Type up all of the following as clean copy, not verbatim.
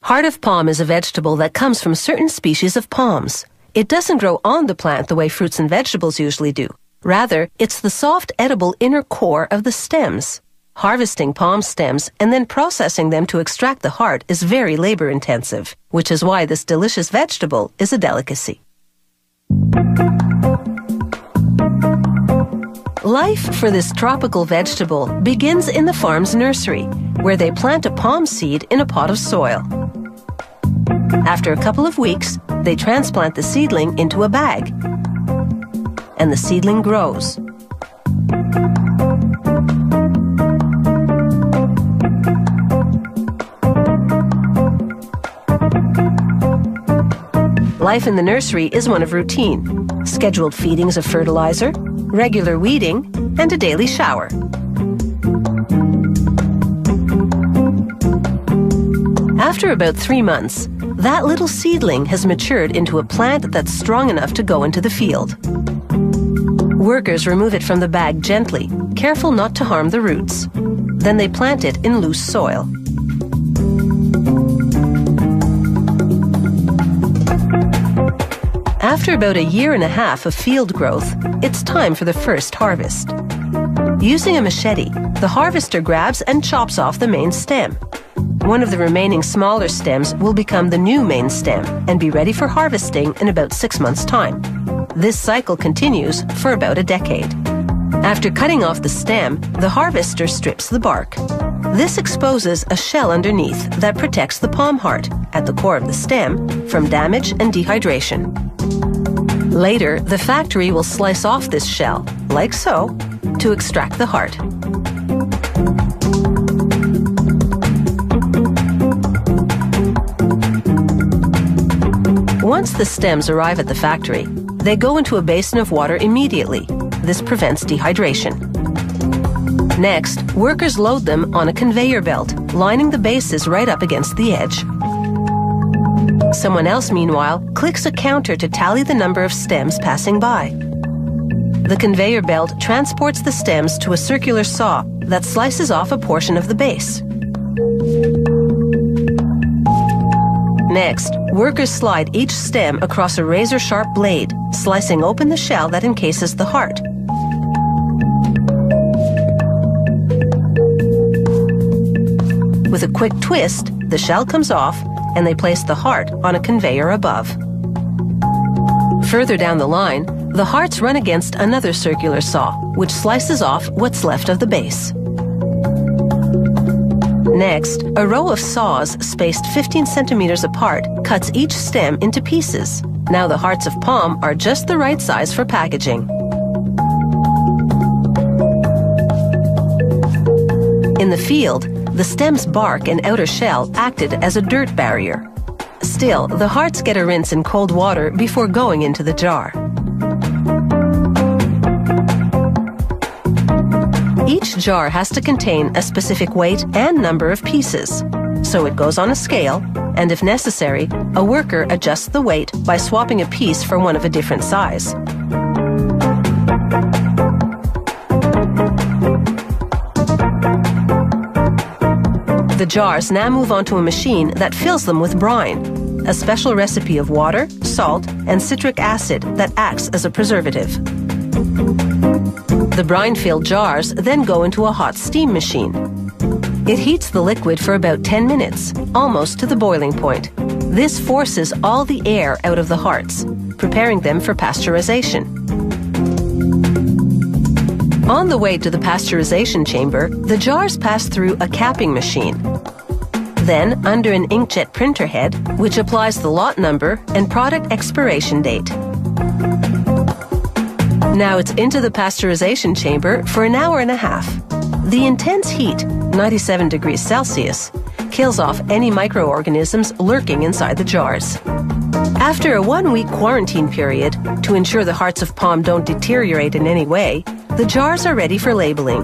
Heart of palm is a vegetable that comes from certain species of palms. It doesn't grow on the plant the way fruits and vegetables usually do. Rather, it's the soft, edible inner core of the stems. Harvesting palm stems and then processing them to extract the heart is very labor-intensive, which is why this delicious vegetable is a delicacy. Life for this tropical vegetable begins in the farm's nursery, where they plant a palm seed in a pot of soil. After a couple of weeks, they transplant the seedling into a bag, and the seedling grows. Life in the nursery is one of routine, scheduled feedings of fertilizer, regular weeding, and a daily shower. After about 3 months, that little seedling has matured into a plant that's strong enough to go into the field. Workers remove it from the bag gently, careful not to harm the roots. Then they plant it in loose soil. After about a year and a half of field growth, it's time for the first harvest. Using a machete, the harvester grabs and chops off the main stem. One of the remaining smaller stems will become the new main stem and be ready for harvesting in about 6 months' time. This cycle continues for about a decade. After cutting off the stem, the harvester strips the bark. This exposes a shell underneath that protects the palm heart, at the core of the stem, from damage and dehydration. Later, the factory will slice off this shell, like so, to extract the heart. Once the stems arrive at the factory, they go into a basin of water immediately. This prevents dehydration. Next, workers load them on a conveyor belt, lining the bases right up against the edge. Someone else, meanwhile, clicks a counter to tally the number of stems passing by. The conveyor belt transports the stems to a circular saw that slices off a portion of the base. Next, workers slide each stem across a razor-sharp blade, slicing open the shell that encases the heart. With a quick twist, the shell comes off, and they place the heart on a conveyor above. Further down the line, the hearts run against another circular saw, which slices off what's left of the base. Next, a row of saws spaced 15 centimeters apart cuts each stem into pieces. Now the hearts of palm are just the right size for packaging. In the field, the stem's bark and outer shell acted as a dirt barrier. Still, the hearts get a rinse in cold water before going into the jar. Each jar has to contain a specific weight and number of pieces. So it goes on a scale, and if necessary, a worker adjusts the weight by swapping a piece for one of a different size. The jars now move on to a machine that fills them with brine, a special recipe of water, salt, and citric acid that acts as a preservative. The brine-filled jars then go into a hot steam machine. It heats the liquid for about 10 minutes, almost to the boiling point. This forces all the air out of the hearts, preparing them for pasteurization. On the way to the pasteurization chamber, the jars pass through a capping machine. Then, under an inkjet printer head, which applies the lot number and product expiration date. Now it's into the pasteurization chamber for an hour and a half. The intense heat, 97 degrees Celsius, kills off any microorganisms lurking inside the jars. After a 1-week quarantine period, to ensure the hearts of palm don't deteriorate in any way, the jars are ready for labeling.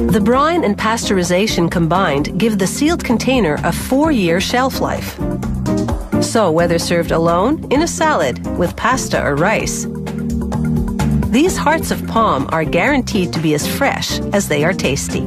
The brine and pasteurization combined give the sealed container a 4-year shelf life. So whether served alone, in a salad, with pasta or rice, These hearts of palm are guaranteed to be as fresh as they are tasty.